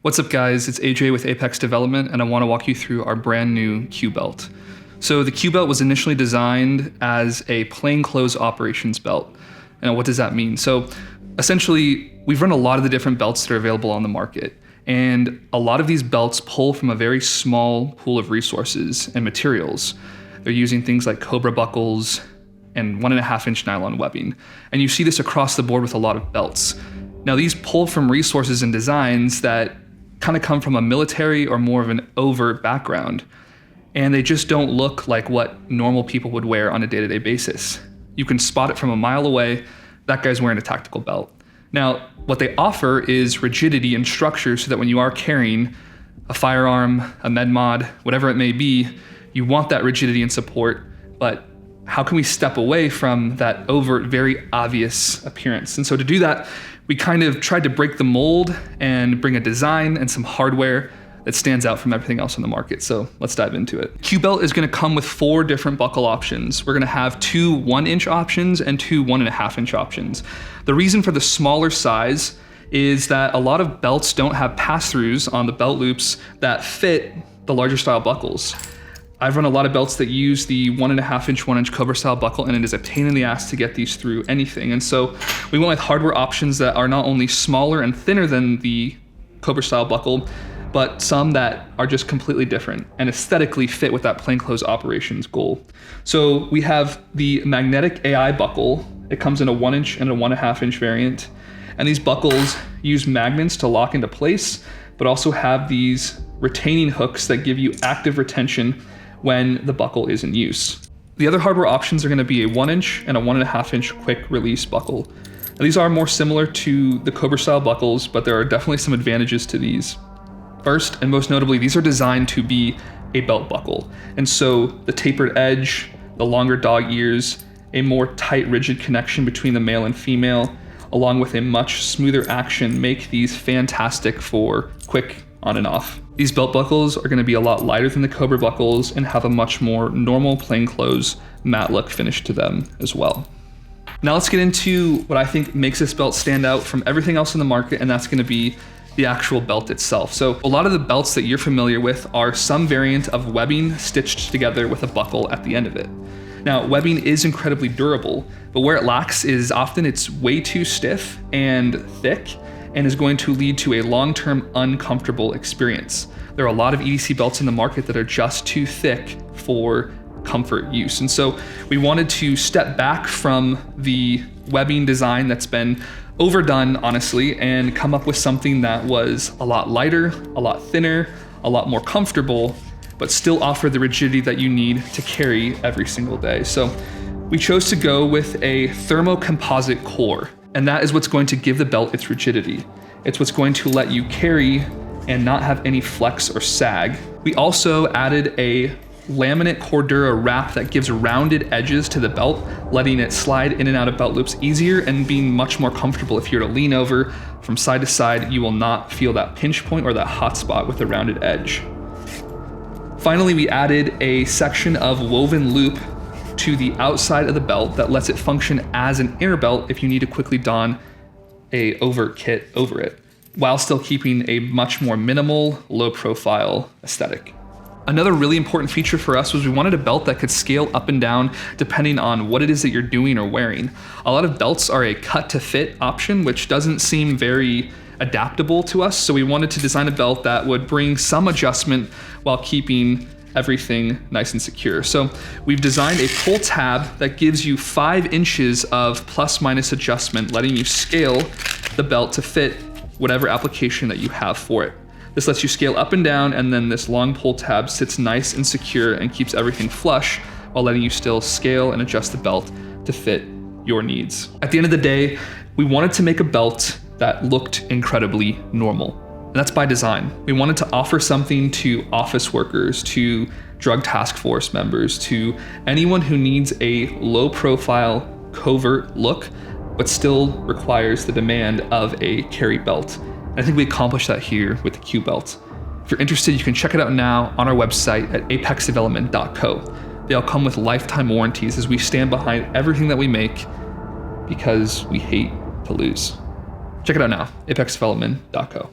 What's up guys, it's AJ with Apex Development and I want to walk you through our brand new Q belt. So the Q belt was initially designed as a plainclothes operations belt. And what does that mean? So essentially we've run a lot of the different belts that are available on the market. And a lot of these belts pull from a very small pool of resources and materials. They're using things like Cobra buckles and 1.5-inch nylon webbing. And you see this across the board with a lot of belts. Now these pull from resources and designs that kind of come from a military or more of an overt background, and they just don't look like what normal people would wear on a day-to-day basis. You can spot it from a mile away, that guy's wearing a tactical belt. Now, what they offer is rigidity and structure so that when you are carrying a firearm, a med mod, whatever it may be, you want that rigidity and support, but how can we step away from that overt, very obvious appearance? And so to do that, we kind of tried to break the mold and bring a design and some hardware that stands out from everything else on the market. So let's dive into it. Q belt is gonna come with 4 different buckle options. We're gonna have 2 1-inch options and 2 1.5-inch options. The reason for the smaller size is that a lot of belts don't have pass-throughs on the belt loops that fit the larger style buckles. I've run a lot of belts that use the 1.5-inch, 1-inch Cobra style buckle, and it is a pain in the ass to get these through anything. And so we went with hardware options that are not only smaller and thinner than the Cobra style buckle, but some that are just completely different and aesthetically fit with that plainclothes operations goal. So we have the magnetic AI buckle. It comes in a 1-inch and a 1.5-inch variant. And these buckles use magnets to lock into place, but also have these retaining hooks that give you active retention when the buckle is in use. The other hardware options are going to be a 1-inch and a 1.5-inch quick release buckle. Now, these are more similar to the Cobra style buckles, but there are definitely some advantages to these. First, and most notably, these are designed to be a belt buckle. And so the tapered edge, the longer dog ears, a more tight, rigid connection between the male and female, along with a much smoother action, make these fantastic for quick on and off. These belt buckles are going to be a lot lighter than the Cobra buckles and have a much more normal plainclothes matte look finish to them as well. Now let's get into what I think makes this belt stand out from everything else in the market, and that's going to be the actual belt itself. So a lot of the belts that you're familiar with are some variant of webbing stitched together with a buckle at the end of it. Now, webbing is incredibly durable, but where it lacks is often it's way too stiff and thick, and is going to lead to a long-term uncomfortable experience. There are a lot of EDC belts in the market that are just too thick for comfort use. And so we wanted to step back from the webbing design that's been overdone, honestly, and come up with something that was a lot lighter, a lot thinner, a lot more comfortable, but still offer the rigidity that you need to carry every single day. So we chose to go with a thermocomposite core. And that is what's going to give the belt its rigidity. It's what's going to let you carry and not have any flex or sag. We also added a laminate Cordura wrap that gives rounded edges to the belt, letting it slide in and out of belt loops easier and being much more comfortable. If you're to lean over from side to side, you will not feel that pinch point or that hot spot with the rounded edge. Finally, we added a section of woven loop to the outside of the belt that lets it function as an inner belt if you need to quickly don a overt kit over it, while still keeping a much more minimal, low profile aesthetic. Another really important feature for us was we wanted a belt that could scale up and down depending on what it is that you're doing or wearing. A lot of belts are a cut to fit option, which doesn't seem very adaptable to us. So we wanted to design a belt that would bring some adjustment while keeping everything nice and secure. So we've designed a pull tab that gives you 5 inches of plus minus adjustment, letting you scale the belt to fit whatever application that you have for it. This lets you scale up and down, and then this long pull tab sits nice and secure and keeps everything flush while letting you still scale and adjust the belt to fit your needs. At the end of the day, we wanted to make a belt that looked incredibly normal. And that's by design. We wanted to offer something to office workers, to drug task force members, to anyone who needs a low profile, covert look, but still requires the demand of a carry belt. And I think we accomplished that here with the Q belt. If you're interested, you can check it out now on our website at apexdevelopment.co. They all come with lifetime warranties as we stand behind everything that we make because we hate to lose. Check it out now, apexdevelopment.co.